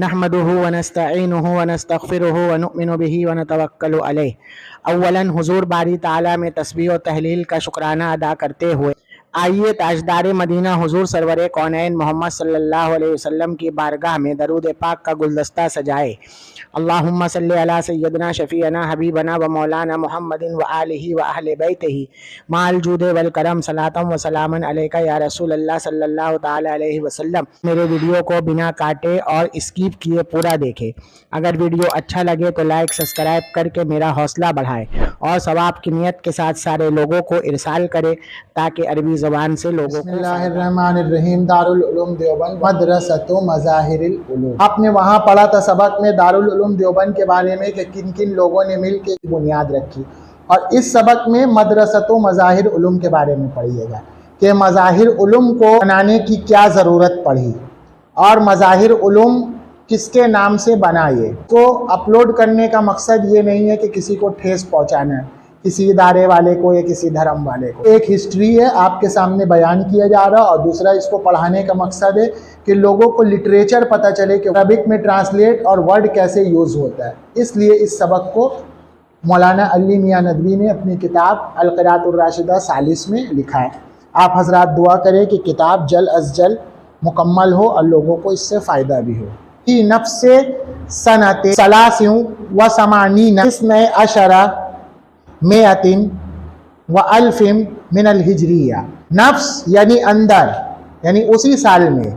نحمده ونستعینه ونستغفره ونؤمن به ونتوکل علیہ۔ اولا حضور باری تعالیٰ میں تسبیح و تحلیل کا شکرانہ ادا کرتے ہوئے آئیے تاجدار مدینہ حضور سرور کونین محمد صلی اللہ علیہ وسلم کی بارگاہ میں درود پاک کا گلدستہ سجائے۔ اللہم صلی علی سیدنا شفیعنا حبیبنا و مولانا محمد و آلہ و اہل بیتہ مع الجود والکرم صلاۃ و سلاما علیکہ یا رسول اللہ صلی اللہ تعالی علیہ وسلم۔ میرے ویڈیو کو بنا کاٹے اور اسکیپ کیے پورا دیکھے۔ اگر ویڈیو اچھا لگے تو لائک سبسکرائب کر کے میرا حوصلہ بڑھائے اور ثواب کی نیت کے ساتھ سارے لوگوں کو ارسال کرے تاکہ عربی زبان سے لوگوں کو۔ بسم اللہ الرحمن الرحیم۔ دارالعلوم دیوبند مدرسۃ مظاہر العلوم۔ آپ نے وہاں پڑھا تھا سبق میں دارالعلوم دیوبند کے بارے میں کہ کن کن لوگوں نے مل کے بنیاد رکھی، اور اس سبق میں مدرسۃ مظاہر العلوم کے بارے میں پڑھیے گا کہ مظاہر علوم کو بنانے کی کیا ضرورت پڑی اور مظاہر علوم کس کے نام سے بنا۔ یہ کو اپلوڈ کرنے کا مقصد یہ نہیں ہے کہ کسی کو ٹھیس پہنچانا ہے، کسی ادارے والے کو یا کسی دھرم والے کو۔ ایک ہسٹری ہے آپ کے سامنے بیان کیا جا رہا، اور دوسرا اس کو پڑھانے کا مقصد ہے کہ لوگوں کو لٹریچر پتہ چلے کہ عربک میں ٹرانسلیٹ اور ورڈ کیسے یوز ہوتا ہے۔ اس لیے اس سبق کو مولانا علی میاں ندوی نے اپنی کتاب القراءۃ الراشدہ ثالث میں لکھا ہے۔ آپ حضرات دعا کریں کہ کتاب جلد از جلد مکمل ہو اور لوگوں کو اس سے فائدہ بھی ہو۔ فی نفس سنۃ ثلاث و ثمانین اثنی عشر مئۃ و الف من الہجریہ۔ نفس یعنی اندر، یعنی اسی سال میں،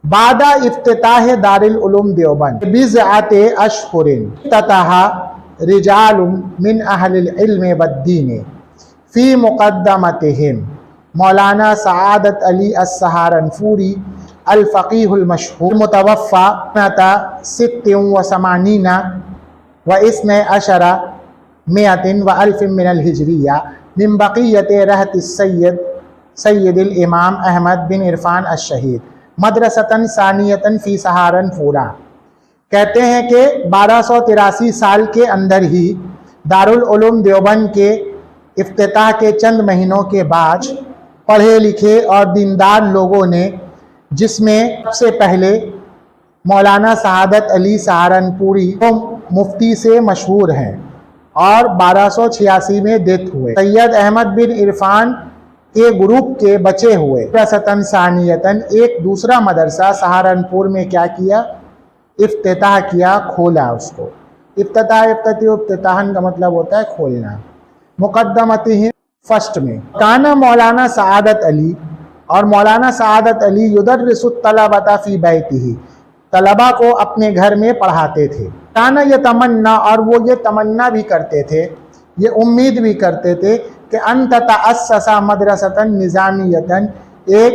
بعد افتتاح دارالعلوم دیوبند بضعۃ اشہر افتتح رجال من اہل العلم والدین فی مقدمتہم مولانا سعادت علی السہارنپوری الفقیہ المشہور متوفی سنۃ 86 و اثنی عشر مئۃ و الف من الہجریہ من بقیت رہت السید سید الامام احمد بن عرفان الشہید مدرسۃ ثانیۃ فی سہارنپورہ۔ کہتے ہیں کہ 1283 سال کے اندر ہی دارالعلوم دیوبند کے افتتاح کے چند مہینوں کے بعد پڑھے لکھے اور دیندار لوگوں نے، جس میں سب سے پہلے مولانا سعادت علی سہارنپوری مفتی سے مشہور ہیں اور 1286 میں ڈیتھ ہوئے، سید احمد بن عرفان کے گروپ کے بچے ہوئے۔ مدرسۃ ثانیۃ ایک دوسرا مدرسہ سہارنپور میں کیا کیا؟ افتتاح کیا، کھولا اس کو۔ افتتاحن کا مطلب ہوتا ہے کھولنا۔ مقدمتہم فرسٹ میں کانا مولانا سعادت علی، اور مولانا سعادت علی یدرس الطلبۃ فی بیتہ، طلبہ کو اپنے گھر میں پڑھاتے تھے۔ کانا یتمنا، اور وہ یہ تمنا بھی کرتے تھے، یہ امید بھی کرتے تھے کہ ان تتأسس مدرسۃ نظامیۃ، ایک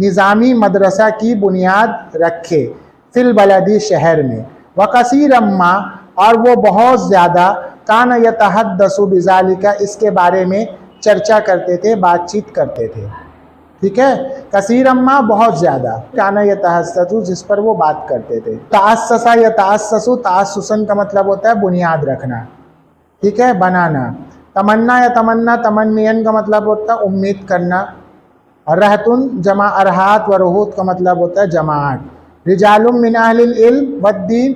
نظامی مدرسہ کی بنیاد رکھے، فی البلدی، شہر میں، وکثیرا ما، اور وہ بہت زیادہ، کانا یتحدث بذالک، اس کے بارے میں چرچا کرتے تھے، بات چیت کرتے تھے۔ ٹھیک ہے، کثیرا ما، بہت زیادہ، کانا یتحدث، جس پر وہ بات کرتے تھے۔ تأسس یتأسس، تأسسن کا مطلب ہوتا ہے بنیاد رکھنا، ٹھیک ہے، بنانا۔ تمنا یا تمنا، تمنین کا مطلب ہوتا ہے امید کرنا۔ اور رہتن جمع ارہات و رہوت کا مطلب ہوتا ہے جماعت۔ رجال من اہل العلم والدین،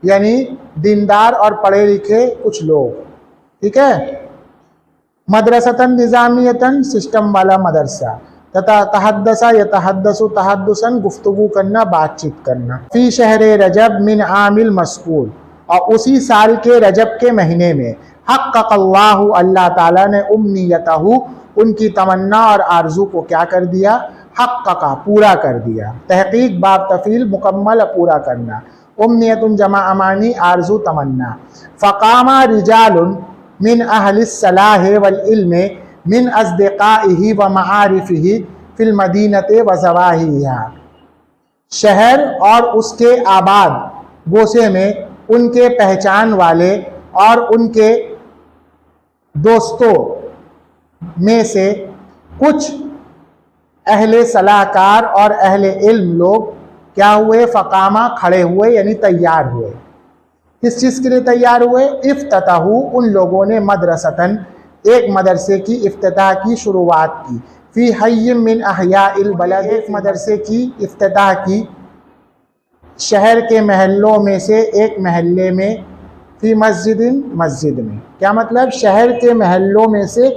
یعنی دیندار اور پڑھے لکھے کچھ لوگ، ٹھیک ہے۔ مدرسۃ نظامیۃ، سسٹم والا مدرسہ۔ تحدث یتحدث تحدثاً، گفتگو کرنا، بات چیت کرنا۔ فی شہر رجب من عام المذکور، اور اسی سال کے رجب کے مہینے میں، حقق اللہ، اللہ تعالیٰ نے امنیتہ، ان کی تمنا اور آرزو کو کیا کر دیا؟ حقق، پورا کر دیا۔ تحقیق باب تفعیل، مکمل پورا کرنا۔ امنیت جمع امانی، آرزو تمنا۔ فقام رجال من اہل الصلاح والعلم من اصدقائہ و معارفہ فی المدینۃ و زواہیہا، شہر اور اس کے آباد گوشے میں ان کے پہچان والے اور ان کے دوستوں میں سے کچھ اہل صلاح کار اور اہل علم لوگ کیا ہوئے؟ فقامہ، کھڑے ہوئے، یعنی تیار ہوئے۔ کس چیز کے لیے تیار ہوئے؟ افتتحوا، ان لوگوں نے مدرستاً، ایک مدرسے کی افتتاح کی، شروعات کی، فی حی من احیاء البلد، ایک مدرسے کی افتتاح کی شہر کے محلوں میں سے ایک محلے میں، فی مسجد مسجد میں، کیا مطلب شہر کے محلوں میں سے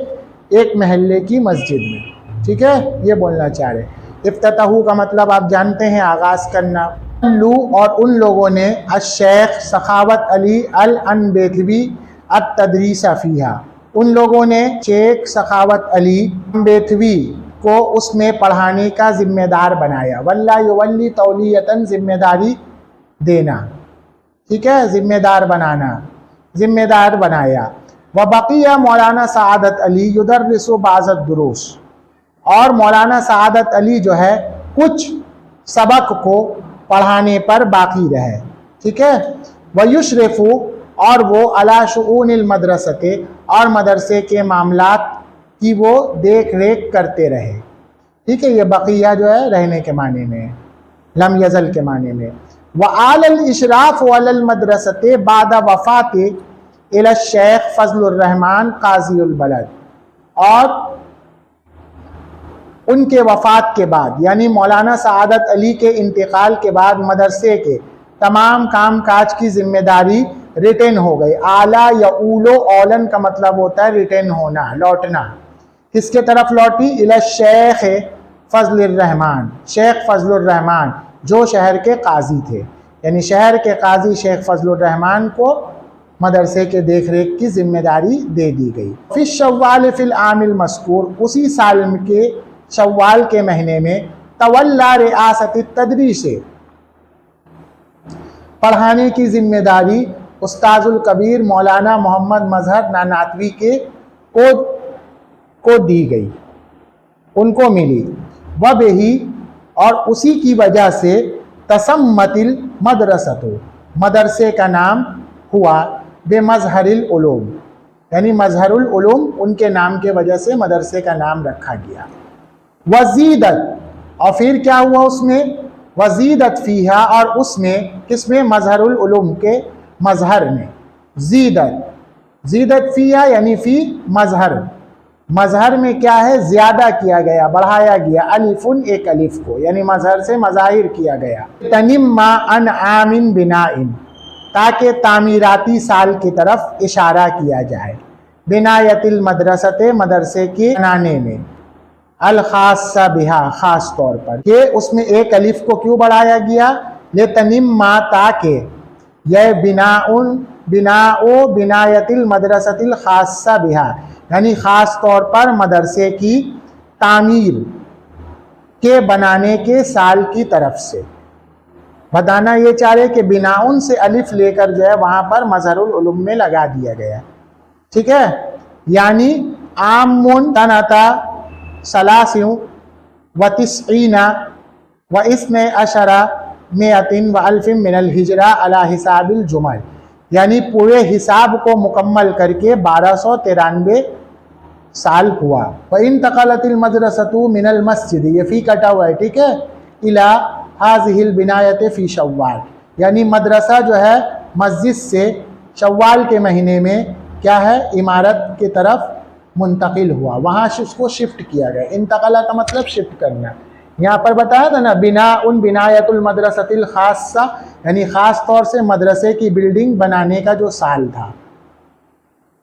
ایک محلے کی مسجد میں، ٹھیک ہے، یہ بولنا چاہ رہے۔ افتتاح کا مطلب آپ جانتے ہیں آغاز کرنا۔ اور ان لوگوں نے الشیخ سخاوت علی الانبیتوی التدریس فیہا، ان لوگوں نے شیخ سخاوت علی انبیتوی کو اس میں پڑھانے کا ذمہ دار بنایا۔ واللہ یولی تولیتاً، ذمہ داری دینا، ٹھیک ہے، ذمہ دار بنانا، ذمہ دار بنایا۔ وبقیہ مولانا سعادت علی یدرس بعض الدروس، اور مولانا سعادت علی جو ہے کچھ سبق کو پڑھانے پر باقی رہے، ٹھیک ہے۔ ویشرف، اور وہ علی شؤون المدرسۃ، اور مدرسے کے معاملات کی وہ دیکھ ریکھ کرتے رہے، ٹھیک ہے۔ یہ بقیہ جو ہے رہنے کے معنی میں، لم یزل کے معنی میں۔ وآل الاشراف علی المدرسۃ بعد وفات الی الشیخ فضل الرحمن قاضی البلد، اور ان کے وفات کے بعد، یعنی مولانا سعادت علی کے انتقال کے بعد مدرسے کے تمام کام کاج کی ذمہ داری ریٹین ہو گئی۔ اعلیٰ یا اولو، اولن کا مطلب ہوتا ہے ریٹین ہونا، لوٹنا۔ کس کے طرف لوٹی؟ الی الشیخ فضل الرحمن، شیخ فضل الرحمن جو شہر کے قاضی تھے، یعنی شہر کے قاضی شیخ فضل الرحمن کو مدرسے کے دیکھ ریکھ کی ذمہ داری دے دی گئی۔ فی الشوال فی العام المذکور، اسی سال کے شوال کے مہینے میں، تولا ریاست التدریس، پڑھانے کی ذمہ داری استاذ الکبیر مولانا محمد مظہر نانواتوی کو دی گئی، ان کو ملی۔ وبہی، اور اسی کی وجہ سے، تسمت المدرسۃ، مدرسے کا نام ہوا بمظہر العلوم، یعنی مظہر العلوم ان کے نام کے وجہ سے مدرسے کا نام رکھا گیا۔ وزیدت، اور پھر کیا ہوا اس میں؟ وزیدت فیہا، اور اس میں، کس میں؟ مظہر العلوم کے مظہر میں، زیدت فیہا یعنی فی مظہر، مظہر میں کیا ہے؟ زیادہ کیا گیا، بڑھایا گیا، الفن، ایک الف کو، یعنی مظہر سے مظاہر کیا گیا۔ تنم عن عام بناء، تاکہ تعمیراتی سال کی طرف اشارہ کیا جائے، بنایت المدرسۃ، مدرسے کے بنانے میں، الخاصہ بہا، خاص طور پر، کہ اس میں ایک الف کو کیوں بڑھایا گیا؟ لتنم، تاکہ، یہ بنایت المدرسۃ الخاصہ بہا، یعنی خاص طور پر مدرسے کی تعمیر کے بنانے کے سال کی طرف سے بتانا یہ چاہ رہے کہ بناؤن سے الف لے کر جو ہے وہاں پر مظہر العلوم میں لگا دیا گیا، ٹھیک ہے۔ یعنی عام تنتا سلاسیوں و تسعین و اثنے عشرہ مئتن و الف من الہجرہ علی حساب الجمل، یعنی پورے حساب کو مکمل کر کے 1293 سال ہوا۔ وَانتقلت المدرسۃ من المسجد، یہ فی کٹا ہوا ہے، ٹھیک ہے، الی هذه البنایۃ فی شوال، یعنی مدرسہ جو ہے مسجد سے شوال کے مہینے میں کیا ہے؟ عمارت کی طرف منتقل ہوا، وہاں اس کو شفٹ کیا گیا۔ انتقلہ کا مطلب شفٹ کرنا، یہاں پر بتایا تھا نا، بنایت المدرسۃ الخاصہ، یعنی خاص طور سے مدرسے کی بلڈنگ بنانے کا جو سال تھا،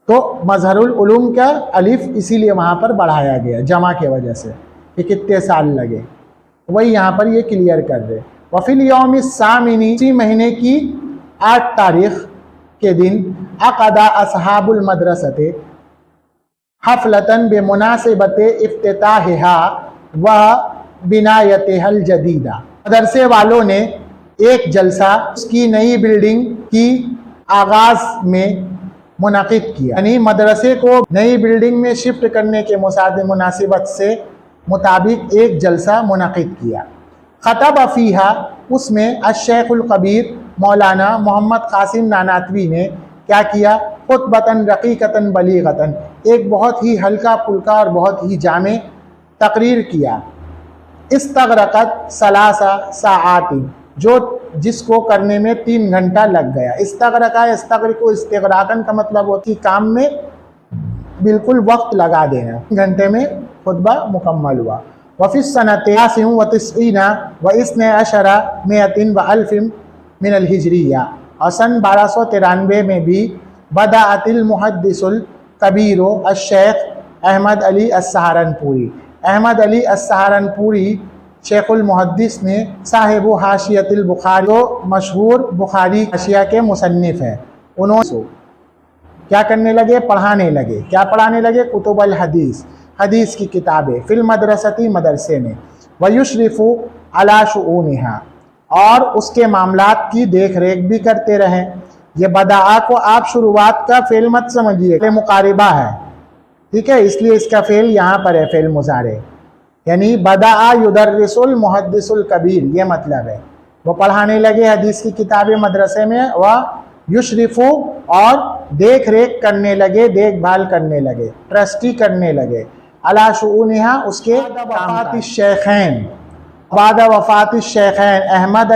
تو مظہر العلوم کا الف اسی لیے وہاں پر بڑھایا گیا، جمع کی وجہ سے، کہ کتنے سال لگے، وہی یہاں پر یہ کلیئر کر دے۔ وفی الیوم الثامن، اسی مہینے کی 8 تاریخ کے دن، عقد اصحاب المدرسۃ حفلۃً بمناسبت افتتاحها و بنایتها الجدیدہ، مدرسے والوں نے ایک جلسہ اس کی نئی بلڈنگ کی آغاز میں منعقد کیا، یعنی مدرسے کو نئی بلڈنگ میں شفٹ کرنے کے مناسبت سے مطابق ایک جلسہ منعقد کیا۔ خطب فیہا، اس میں الشیخ الکبیر مولانا محمد قاسم نانواتوی نے کیا کیا؟ خطبۃً رقیقۃً بلیغۃً، ایک بہت ہی ہلکا پھلکا اور بہت ہی جامع تقریر کیا۔ استغرقت 3 ساعات، جس کو کرنے میں 3 گھنٹہ لگ گیا۔ استغرق استغراقاً کا مطلب ہوتی کام میں بالکل وقت لگا دینا، گھنٹے میں خطبہ مکمل ہوا. وفی السنۃ 99 من الہجریہ، اور سن 1293 میں بھی بدأت المحدث الکبیر الشیخ احمد علی السہارنپوری، احمد علی السہارنپوری شیخ المحدث نے صاحب حاشیۃ البخاری، جو مشہور بخاری حاشیہ کے مصنف ہیں، انہوں نے کیا کرنے لگے؟ پڑھانے لگے. کیا پڑھانے لگے؟ کتب الحدیث، حدیث کی کتابیں، فی المدرستی، مدرسے میں، ویشرف علی شؤونہا، اور اس کے معاملات کی دیکھ ریکھ بھی کرتے رہیں. یہ بدعا کو آپ شروعات کا فعل مت سمجھیے، مقاربہ ہے، ٹھیک ہے، اس لیے اس کا فعل یہاں پر ہے، فعل مضارع، یعنی بدعا یدرس المحدث الکبیر، یہ مطلب ہے. وہ پڑھانے لگے حدیث کی کتابیں مدرسے میں، و یشرف، اور دیکھ ریکھ کرنے لگے، دیکھ بھال کرنے لگے، ٹرسٹی کرنے لگے، علی شؤونہا، اس کے وفات الشیخین، بعد وفات الشیخین احمد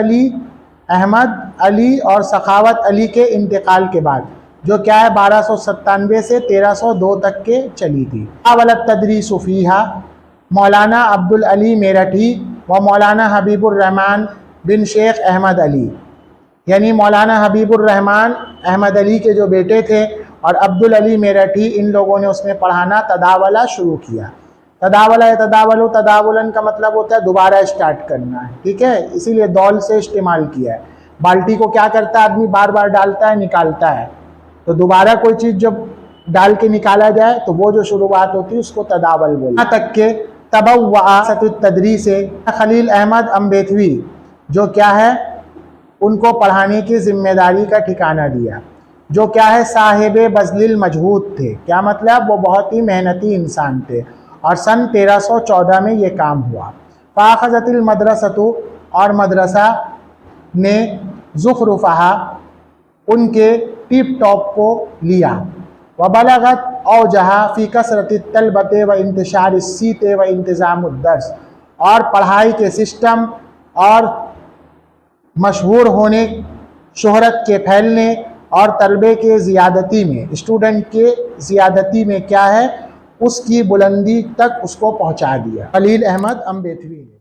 علی اور سخاوت علی کے انتقال کے بعد، جو کیا ہے 1297 سے 1302 تک کے چلی تھی. اولت تدریس فیہا مولانا عبدالعلی میرٹھی و مولانا حبیب الرحمن بن شیخ احمد علی، یعنی مولانا حبیب الرحمن احمد علی کے جو بیٹے تھے اور عبدالعلی میرٹھی، ان لوگوں نے اس میں پڑھانا تداولہ شروع کیا. تداولن کا مطلب ہوتا ہے دوبارہ اسٹارٹ کرنا ہے، ٹھیک ہے، اسی لیے دول سے استعمال کیا ہے. بالٹی کو کیا کرتا ہے آدمی؟ بار بار ڈالتا ہے، نکالتا ہے، تو دوبارہ کوئی چیز جب ڈال کے نکالا جائے تو وہ جو شروعات ہوتی ہے اس کو تداول بولتے ہیں. یہاں تک کہ تبوّع التدریس خلیل احمد امبیتوی، جو کیا ہے ان کو پڑھانے کی ذمہ داری کا ٹھکانہ دیا، جو کیا ہے صاحب بذل المجہود تھے. کیا مطلب؟ وہ بہت ہی محنتی انسان تھے، اور سن 1314 میں یہ کام ہوا. فاخذت المدرسۃ، اور مدرسہ نے زخرفہا، ان کے ٹیپ ٹاپ کو لیا. وبلغت اوجہا فی کثرت الطلبۃ و انتشار الصیت و انتظام الدرس، اور پڑھائی کے سسٹم اور مشہور ہونے، شہرت کے پھیلنے اور طلبے کے زیادتی میں، اسٹوڈنٹ کے زیادتی میں کیا ہے، اس کی بلندی تک اس کو پہنچا دیا خلیل احمد امبیتوی نے.